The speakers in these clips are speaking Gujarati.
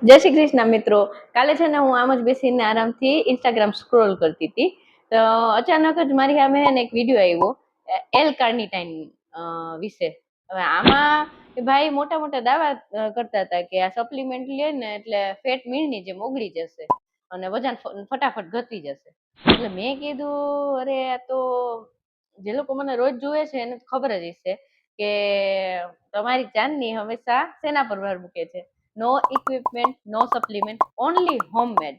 જય શ્રી કૃષ્ણ મિત્રો. કાલે છે ને હું આમ જ બેસીને આરામથી ઇન્સ્ટાગ્રામ સ્ક્રોલ કરતી હતી, તો અચાનક જ મારી સામે એક વિડીયો આવ્યો એલ કાર્નિટાઇન વિશે. હવે આમાં ભાઈ મોટા મોટા દાવા કરતા હતા કે આ સપ્લિમેન્ટ લે ને એટલે ફેટ મીણની જેમ ઓગળી જશે અને વજન ફટાફટ ઘટી જશે. એટલે મેં કીધું અરે આ તો જે લોકો મને રોજ જુએ છે એને ખબર જ હશે કે તમારી ચાંદની હંમેશા શેના પર ભાર મૂકે છે. નો ઇક્વિપમેન્ટ, નો સપ્લિમેન્ટ, ઓનલી હોમમેડ.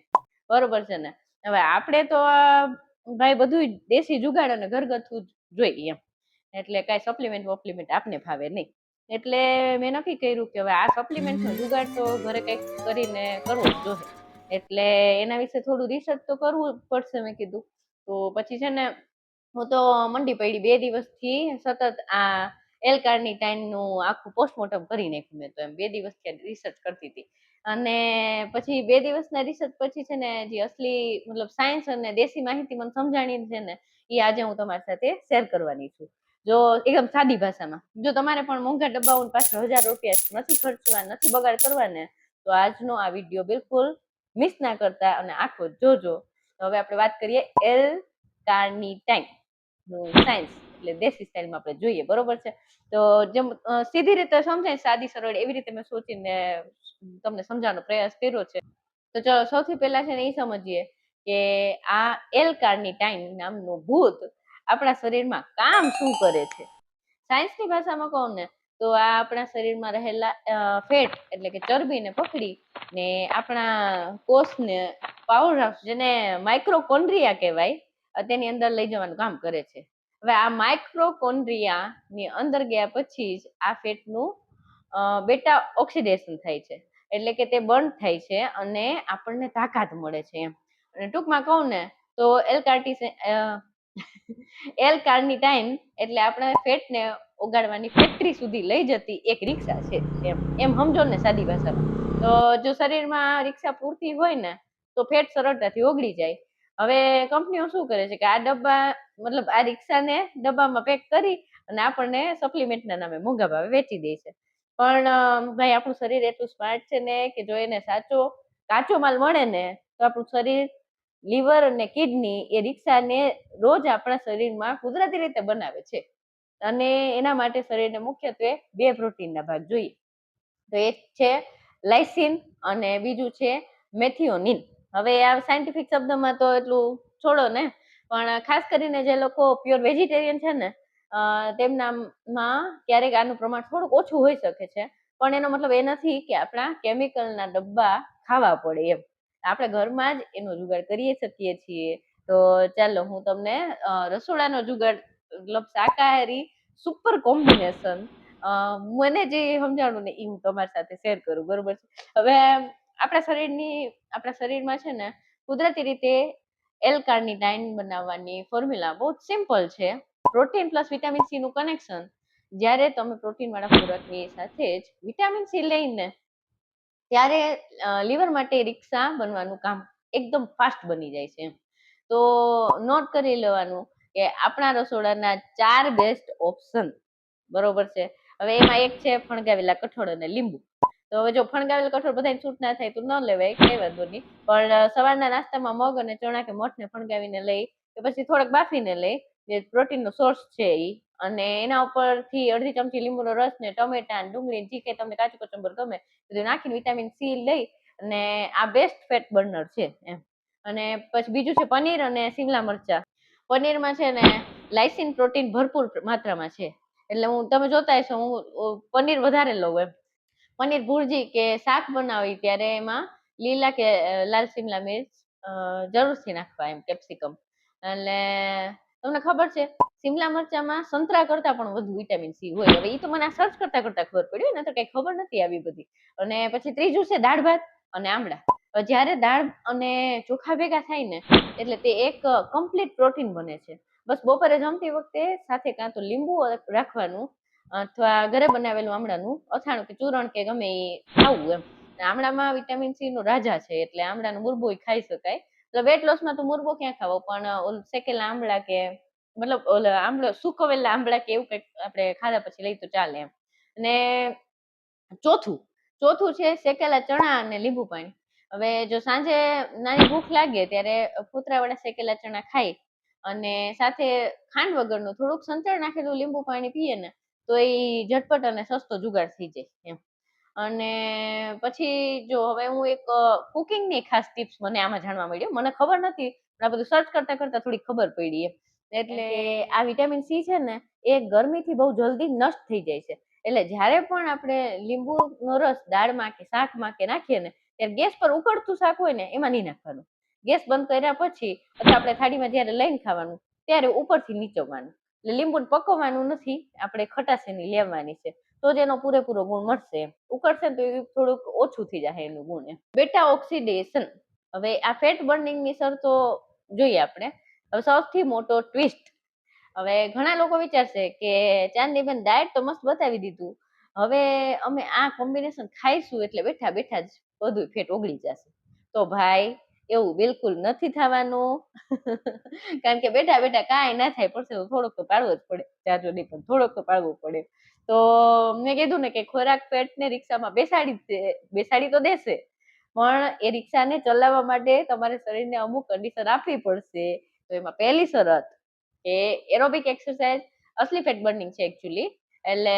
બરોબર છે ને? હવે આપણે તો ભાઈ બધું દેશી જુગાડ અને ઘરગથ્થુ જોઈએ એમ, એટલે કાંઈ સપ્લિમેન્ટ વપ્લિમેન્ટ આપને ફાવે નહીં. એટલે મેં નક્કી કર્યું કે હવે આ સપ્લિમેન્ટનો જુગાડ તો ઘરે કંઈક કરીને કરવો જ જોઈએ. એટલે એના વિશે થોડું રિસર્ચ તો કરવું પડશે મેં કીધું. તો પછી છે ને હું તો મંડી પડી 2 દિવસથી સતત આ એલ કાર્નિટાઇનનું આખું પોસ્ટમોર્ટમ કરી નાખ્યું મેં તો એમ 2 દિવસથી રિસર્ચ કરતી હતી. અને પછી 2 દિવસના રિસર્ચ પછી છે ને જે અસલી મતલબ સાયન્સ અને દેશી માહિતી મને સમજાણી છે ને એ આજે હું તમારી સાથે શેર કરવાની છું. જો એકદમ સાદી ભાષામાં, જો તમારે પણ મોંઘા ડબ્બાઓ પાછળ 1000 રૂપિયા નથી ખર્ચવા, નથી બગાડ કરવાને, તો આજનો આ વિડીયો બિલકુલ મિસ ના કરતા અને આખો જોજો. હવે આપણે વાત કરીએ એલ કાર્નિટાઇન નું સાયન્સ, એટલે દેશી સ્ટાઇલમાં આપણે જોઈએ. બરોબર છે? તો જેમ સીધી રીતે સમજાય સાદી સરળ એવી રીતે મેં સોચીને તમને સમજાવવાનો પ્રયાસ કર્યો છે. તો ચલો સૌથી પહેલા છે ને એ સમજીએ કે આ એલ કાર્નિટાઇન નામનું ભૂત આપણા શરીરમાં કામ શું કરે છે. સાયન્સની ભાષામાં કહું ને તો આ આપણા શરીરમાં રહેલા ફેટ એટલે કે ચરબીને પકડી ને આપણા કોષને પાવર જેને માઇક્રોકોન્ડ્રિયા કહેવાય તેની અંદર લઈ જવાનું કામ કરે છે. હવે આ માઇક્રોકોન્ડ્રિયા ની અંદર ગયા પછી જ આ ફેટનું બેટા ઓક્સિડેશન થાય છે, એટલે કે તે બર્ન થાય છે અને આપણને તાકાત મળે છે એમ. અને ટૂંકમાં કહું ને તો એલ કાર્નિટાઇન એટલે આપણે ફેટને ઓગાળવાની ફેક્ટરી સુધી લઈ જતી એક રિક્ષા છે એમ સમજો ને સાદી ભાષામાં. તો જો શરીરમાં રિક્ષા પૂરતી હોય ને તો ફેટ સરળતાથી ઓગળી જાય. હવે કંપનીઓ શું કરે છે કે આ ડબ્બા મતલબ આ રિક્ષાને ડબ્બામાં પેક કરી અને આપણને સપ્લિમેન્ટના નામે મોંઘા ભાવે વેચી દે છે. પણ ભાઈ આપણું શરીર એટલું સ્માર્ટ છે ને કે જો એને કાચો માલ મળે ને તો આપણું શરીર લીવર અને કિડની એ રિક્ષાને રોજ આપણા શરીરમાં કુદરતી રીતે બનાવે છે. અને એના માટે શરીરને મુખ્યત્વે 2 પ્રોટીનના ભાગ જોઈએ. તો એક છે લાઇસિન અને બીજું છે મેથિયોનિન. હવે આ સાયન્ટિફિક શબ્દમાં તો એટલું છોડો ને, પણ ખાસ કરીને જે લોકો પ્યોર વેજીટેરિયન છે ને તેમનામાં ક્યારેક આનું પ્રમાણ થોડુંક ઓછું હોઈ શકે છે. પણ એનો મતલબ એ નથી કે આપણા કેમિકલના ડબ્બા ખાવા પડે એમ. આપણે ઘરમાં જ એનો જુગાડ કરી શકીએ છીએ. તો ચાલો હું તમને રસોડાનો જુગાડ મતલબ શાકાહારી સુપર કોમ્બિનેશન મને જે સમજાણું ને એ હું તમારી સાથે શેર કરું. બરોબર છે? હવે આપણા શરીરમાં છે ને કુદરતી રીતે એલ કાર્નિટાઇન બનાવવાની ફોર્મ્યુલા બહુ સિમ્પલ છે. પ્રોટીન પ્લસ વિટામિન સી નું કનેક્શન. જ્યારે તમે પ્રોટીન વાળા ખોરાકની સાથે જ વિટામિન સી લઈને ત્યારે લીવર માટે રિક્ષા બનવાનું કામ એકદમ ફાસ્ટ બની જાય છે. તો નોટ કરી લેવાનું કે આપણા રસોડાના 4 બેસ્ટ ઓપ્શન. બરોબર છે? હવે એમાં એક છે ફણગાવેલા કઠોળ અને લીંબુ. તો હવે જો ફણગાવેલા કઠોળ બધાને સૂટ ના થાય તો ન લેવાય, કઈ વાંધો નહીં. પણ સવારના નાસ્તામાં મગ અને ચણા કે મઠને ફણગાવીને લઈ કે પછી થોડાક બાફીને લઈ, જે પ્રોટીનનો સોર્સ છે એ, અને એના ઉપરથી અડધી ચમચી લીંબુનો રસ ને ટમેટા ડુંગળી જે કંઈ તમને કાચું કચુંબર ગમે બધું નાખીને વિટામિન સી લઈ અને આ બેસ્ટ ફેટ બર્નર છે એમ. અને પછી બીજું છે પનીર અને શિમલા મરચા. પનીરમાં છે ને લાઇસિન પ્રોટીન ભરપૂર માત્રામાં છે. એટલે તમે જોતા હશો હું પનીર વધારે લઉં એમ. પનીર ભુરજી કે શાક બનાવી ત્યારે એમાં લીલા કે લાલ શિમલા મિર્ચ જરૂરથી નાખવા એમ, કેપ્સિકમ. એટલે તમને ખબર છે શિમલા મરચામાં સંતરા કરતા પણ વધુ વિટામિન સી હોય. હવે એ તો મને આ સર્ચ કરતા ખબર પડી, ને તો કઈ ખબર નથી આવી બધી. અને પછી ત્રીજું છે દાળ ભાત અને આમળા. જ્યારે દાળ અને ચોખા ભેગા થાય ને એટલે તે એક કમ્પ્લીટ પ્રોટીન બને છે. બસ બપોરે જમતી વખતે સાથે કાં તો લીંબુ રાખવાનું અથવા ઘરે બનાવેલું આમળાનું અથાણું કે ચૂરણ કે ગમે એ ખાવું એમ. આમળામાં વિટામિન સી નો રાજા છે, એટલે આમળાનું મુરબ્બો ખાઈ શકાય. એટલે વેટ લોસમાં તો મુરબ્બો ક્યાં ખાવો, પણ શેકેલા આમળા કે મતલબ આમળો સુકવેલા આમળા કે એવું કંઈક આપણે ખાધા પછી લઈ તો ચાલે એમ. અને ચોથું ચોથું છે શેકેલા ચણા અને લીંબુ પાણી. હવે જો સાંજે નાની ભૂખ લાગે ત્યારે ફોતરાવાળા શેકેલા ચણા ખાઈ અને સાથે ખાંડ વગરનું થોડુંક સંચળ નાખેલું લીંબુ પાણી પીએ ને તો એ ઝટપટ અને સસ્તો જુગાડ થઈ જાય એમ. અને પછી જો હવે હું એક કુકિંગની ખાસ ટિપ્સ મને આમાં જાણવા મળ્યું. મને ખબર નથી, પણ આ બધું સર્ચ કરતા કરતા થોડી ખબર પડી એમ. એટલે આ વિટામિન સી છે ને એ ગરમીથી બહુ જલ્દી નષ્ટ થઈ જાય છે. એટલે જ્યારે પણ આપણે લીંબુનો રસ દાળમાં કે શાકમાં કે નાખીએ ને ત્યારે ગેસ પર ઉકળતું શાક હોય ને એમાં નહીં નાખવાનું. ગેસ બંધ કર્યા પછી અથવા આપણે થાળીમાં જ્યારે લઈને ખાવાનું ત્યારે ઉપરથી નીચોવવાનું. એટલે લીંબુને પકવવાનું નથી, આપણે ખટાશ એની લેવાની છે તો જ એનો પૂરેપૂરો ગુણ મળશે એમ. ઉકળશે ને તો એ થોડુંક ઓછું થઈ જાય એનું ગુણ એમ. બેટા ઓક્સિડેશન. હવે આ ફેટ બર્નિંગની શરતો જોઈએ આપણે. હવે સૌથી મોટો ટ્વિસ્ટ. હવે ઘણા લોકો વિચારશે કે ચાંદનીબેન ડાયટ તો મસ્ત બતાવી દીધું, હવે અમે આ કોમ્બિનેશન ખાઈશું એટલે બેઠા બેઠા જ બધું ફેટ ઓગળી જશે. તો ભાઈ એવું બિલકુલ નથી થવાનું. કારણ કે બેઠા બેઠા કાંઈ ના થાય, પડશે તો થોડોક તો પાડવો જ પડે, જાજો નહીં પણ થોડોક તો પાડવો પડે. તો મેં કીધું ને કે ખોરાક પેટને રિક્ષામાં બેસાડી તો દેશે, પણ એ રિક્ષાને ચલાવવા માટે તમારે શરીરને અમુક કન્ડિશન આપવી પડશે. તો એમાં પહેલી શરત કે એરોબિક એક્સરસાઇઝ અસલી ફેટ બર્નિંગ છે એકચ્યુઅલી. એટલે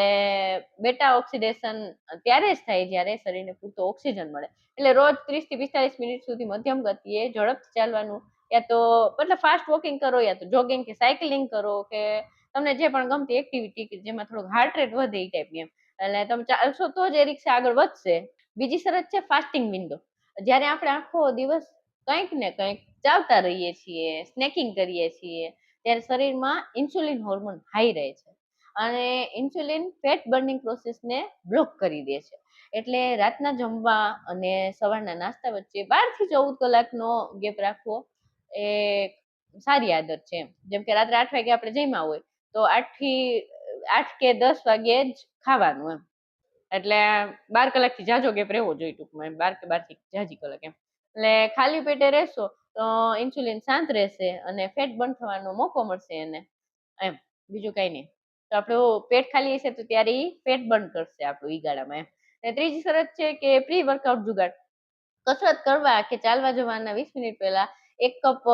બેટા ઓક્સિડેશન ત્યારે જ થાય જ્યારે શરીરને પૂરતો ઓક્સિજન મળે. એટલે રોજ 30 થી 45 મિનિટ સુધી મધ્યમ ગતિએ ઝડપથી ચાલવાનું, યા તો મતલબ ફાસ્ટ વોકિંગ કરો, યા તો જોગિંગ કે સાયકલિંગ કરો, કે તમને જે પણ ગમતી એક્ટિવિટી જેમાં થોડુંક હાર્ટ રેટ વધે એ ટાઈપની એમ. એટલે તમે ચાલશો તો જ એ રિક્ષા આગળ વધશે. બીજી શરત છે ફાસ્ટિંગ વિન્ડો. જ્યારે આપણે આખો દિવસ કંઈક ને કંઈક ચાવતા રહીએ છીએ, સ્નેકિંગ કરીએ છીએ, ત્યારે શરીરમાં ઇન્સ્યુલિન હોર્મોન હાઈ રહે છે અને ઇન્સ્યુલિન ફેટ બર્નિંગ પ્રોસેસને બ્લોક કરી દે છે. એટલે રાતના જમવા અને સવારના નાસ્તા વચ્ચે 12 થી 14 કલાકનો ગેપ રાખવો એ સારી આદત છે. જેમ કે રાત્રે 8 વાગે આપણે જમ્યા હોય તો 8 કે 10 વાગે જ ખાવાનું એમ. એટલે 12 કલાકથી જાજો ગેપ રહેવો જોઈએ ટૂંકમાં એમ, 12 કે 12 થી જાજી કલાક એમ. એટલે ખાલી પેટે રહેશો તો ઇન્સ્યુલિન શાંત રહેશે અને ફેટ બર્ન થવાનો મોકો મળશે એને એમ, બીજું કઈ નહીં. તો આપણું પેટ ખાલી હશે તો ત્યારે એ ફેટ બર્ન કરશે આપણું ઈ ગાળામાં એમ. અને ત્રીજી શરત છે કે પ્રી વર્કઆઉટ જુગાડ. કસરત કરવા કે ચાલવા જવાના 20 મિનિટ પહેલા 1 કપ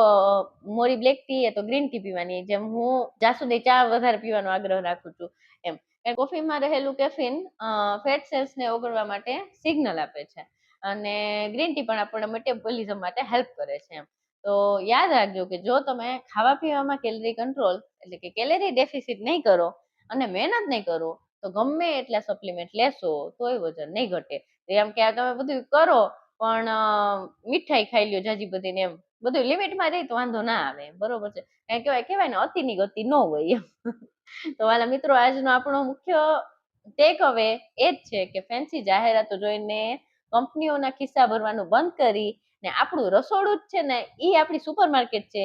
મોરી બ્લેક ટી યા તો ગ્રીન ટી પીવાની. જેમ હું જ્યાં સુધી ચા વધારે પીવાનો આગ્રહ રાખું છું એમ. કોફીમાં રહેલું કેફીન ફેટ સેલ્સને ઓગળવા માટે સિગ્નલ આપે છે અને ગ્રીન ટી પણ આપણને મેટાબોલિઝમ માટે હેલ્પ કરે છે એમ. તો યાદ રાખજો કે જો તમે ખાવા પીવામાં કેલરી કંટ્રોલ એટલે કે કેલરી ડેફિસિટ નહીં કરો અને મહેનત નહીં કરો તો ગમે એટલા સપ્લિમેન્ટ લેશો તોય વજન નહીં ઘટે. એમ કે તમે બધું કરો પણ મીઠાઈ ખાઈ લ્યો જાજી બધી ને એમ, બધું લિમિટમાં રહી તો વાંધો ના આવે, બરોબર છે. કહેવાય ને અતિની ગતિ ન હોય એમ. તો વાલા મિત્રો, આજનો આપણો મુખ્ય ટેક અવે એ જ છે કે ફેન્સી જાહેરાતો જોઈને કંપનીઓના ખિસ્સા ભરવાનું બંધ કરી ને આપણું રસોડું જ છે ને એ આપણી સુપરમાર્કેટ છે.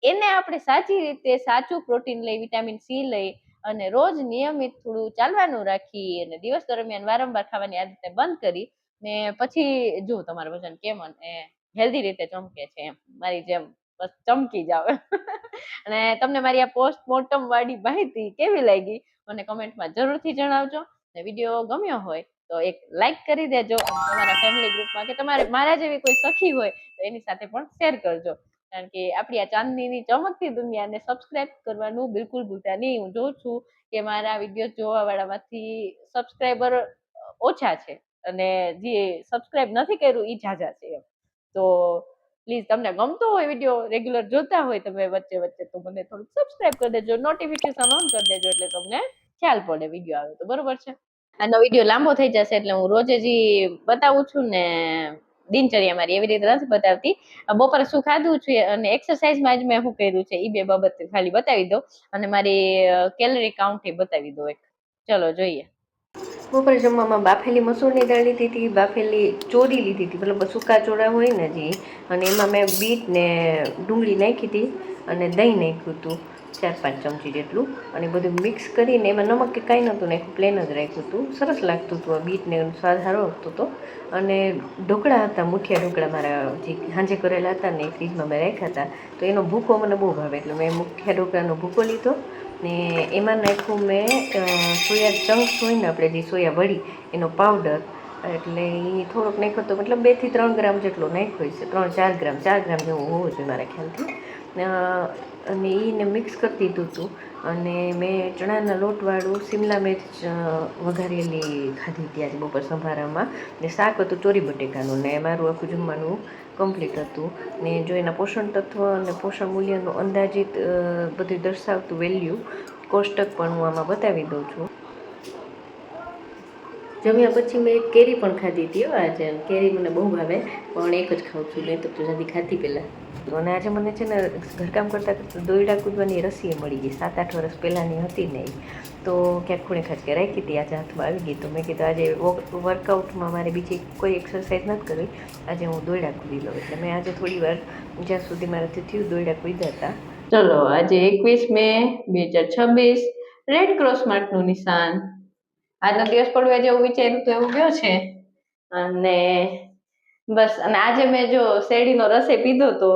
એને આપણે સાચી રીતે સાચું પ્રોટીન લઈ, વિટામિન સી લઈ અને રોજ નિયમિત થોડું ચાલવાનું રાખી અને દિવસ દરમિયાન વારંવાર ખાવાની આદતને બંધ કરી ને પછી જો તમારું વજન કેમ અને હેલ્ધી રીતે ચમકે છે એમ, મારી જેમ બસ ચમકી જાવ. અને તમને મારી આ પોસ્ટમોર્ટમ વાળી માહિતી કેવી લાગી મને કમેન્ટમાં જરૂરથી જણાવજો. ને વિડીયો ગમ્યો હોય તો એક લાઈક કરી દેજો. તમારા ફેમિલી ગ્રુપમાં કે તમારે મારા જેવી કોઈ સખી હોય તો એની સાથે પણ શેર કરજો. કારણ કે આપણી આ ચાંદનીની ચમકતી દુનિયાને સબસ્ક્રાઇબ કરવાનું બિલકુલ ભૂલતા નહીં. હું જોઉં છું કે મારા વિડીયો જોવા વાળામાંથી સબસ્ક્રાઇબર ઓછા છે અને જે સબસ્ક્રાઇબ નથી કર્યું એ ઝાઝા છે એમ. તો પ્લીઝ તમને ગમતો હોય વિડીયો, રેગ્યુલર જોતા હોય તમે વચ્ચે વચ્ચે, તો મને થોડુંક સબસ્ક્રાઇબ કરી દેજો, નોટિફિકેશન ઓન કરી દેજો એટલે તમને ખ્યાલ પડે વિડીયો આવે તો, બરોબર છે. આનો વિડીયો લાંબો થઈ જશે એટલે હું રોજ જ બતાવું છું ને દિનચર્યા મારી એવી રીતે નથી બતાવતી. બપોરે શું ખાધું છે અને એક્સરસાઇઝમાં જ મેં શું કર્યું છે એ બે બાબત ખાલી બતાવી દો અને મારી કેલરી કાઉન્ટ એ બતાવી દો એક. ચલો જોઈએ. બપોરે જમવામાં બાફેલી મસૂરની દાળ લીધી હતી, બાફેલી ચોરી લીધી હતી, મતલબ સૂકા ચોળા હોય ને જે, અને એમાં મેં બીટ ને ડુંગળી નાખી હતી અને દહીં નાખ્યું હતું 4-5 ચમચી જેટલું, અને બધું મિક્સ કરીને એમાં નમક કે કાંઈ નહોતું નાખ્યું, પ્લેન જ રાખ્યું હતું. સરસ લાગતું હતું, આ બીટને સ્વાદ સારો આવતો હતો. અને ઢોકળા હતા, મુઠિયા ઢોકળા મારા જે સાંજે કરેલા હતા ને એ ફ્રીજમાં મેં રાખ્યા હતા, તો એનો ભૂકો મને બહુ ભાવે એટલે મેં મુઠિયા ઢોકળાનો ભૂકો લીધો ને એમાં નાખ્યું મેં સોયા ચંક્સ હોય ને આપણે જે સોયા વડી એનો પાવડર, એટલે એ થોડોક નાખ્યો તો મતલબ 2 થી 3 ગ્રામ જેટલો નાખ્યો છે, 4 ગ્રામ જેવું હોવું જોઈએ મારા ખ્યાલથી. અને એને મિક્સ કરી દીધું હતું. અને મેં ચણાના લોટવાળું શિમલા મિર્ચ વઘારેલી ખાધી હતી આજે બપોર સંભારામાં. ને શાક હતું ચોરી બટેકાનું, ને મારું આખું જમવાનું કમ્પ્લીટ હતું. ને જો એના પોષણ તત્વ અને પોષણ મૂલ્યનું અંદાજિત બધું દર્શાવતું વેલ્યુ કોષ્ટક પણ હું આમાં બતાવી દઉં છું. જમ્યા પછી મેં એક કેરી પણ ખાધી હતી આજે. કેરી મને બહુ ભાવે, પણ એક જ ખાઉં છું, નહીં તો જલ્દી ખાધી પહેલાં. અને આજે મને છે ને ઘરકામ કરતાં કરતાં દોયડા કૂદવાની રસી મળી ગઈ. 7-8 વર્ષ પહેલાંની હતી ને તો ક્યાંક ખૂણે ખાંચકે રાખી હતી, આજે હાથમાં આવી ગઈ. તો મેં કીધું આજે વર્કઆઉટમાં મારે બીજી કોઈ એક્સરસાઇઝ નથી કરવી, આજે હું દોયડા કૂદી લઉં. એટલે મેં આજે થોડી વાર જ્યાં સુધી મારાથી થયું દોયડા કૂદ્યા હતા. ચલો, આજે 21 મે 2026, રેડ ક્રોસ માર્કનું નિશાન. આજનો દિવસ પડવા જેવું વિચાર્યું તો એવું ગયો છે. અને બસ, અને આજે મેં જો શેરડીનો રસે પીધો તો,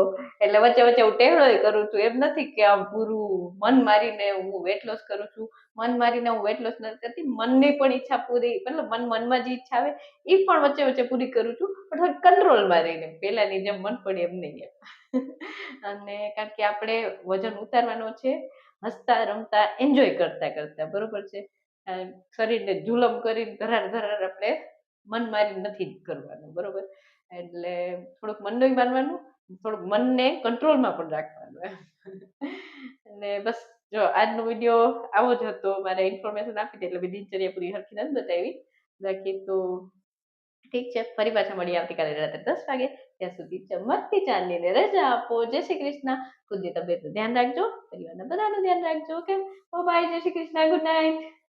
એટલે વચ્ચે વચ્ચે હું ટેવડોય કરું છું. એમ નથી કે આમ પૂરું મન મારીને હું વેટ લોસ કરું છું. મન મારીને હું વેટ લોસ નથી કરતી. મનની પણ ઈચ્છા પૂરી, મતલબ મનમાં જે ઈચ્છા આવે એ પણ વચ્ચે વચ્ચે પૂરી કરું છું, પણ કંટ્રોલમાં રહીને, પહેલાની જેમ મન પડે એમ નહીં એમ. અને કારણ કે આપણે વજન ઉતારવાનો છે, હસતા રમતા એન્જોય કરતા કરતા, બરોબર છે. શરીરને જુલમ કરીને ધરાર આપણે મન મારી નથી કરવાનું, બરોબર. એટલે થોડુંક મનનું માનવાનું, થોડુંક મનને કંટ્રોલમાં પણ રાખવાનું. અને બસ, જો આજનો વિડીયો આવો જ હતો. મારે ઇન્ફોર્મેશન આપી હતી એટલે બધી દિનચર્યા પૂરી હરખી નથી બતાવી. બાકી તો ઠીક છે, ફરી પાછા મળીએ આવતીકાલે રાત્રે 10 વાગે. ત્યાં સુધી ચમકતી ચાંદનીને રજા આપો. જય શ્રી કૃષ્ણ. ખુદની તબિયતનું ધ્યાન રાખજો, પરિવારના બધાનું ધ્યાન રાખજો. ઓકે, બાય, જય શ્રી કૃષ્ણ, ગુડ નાઇટ.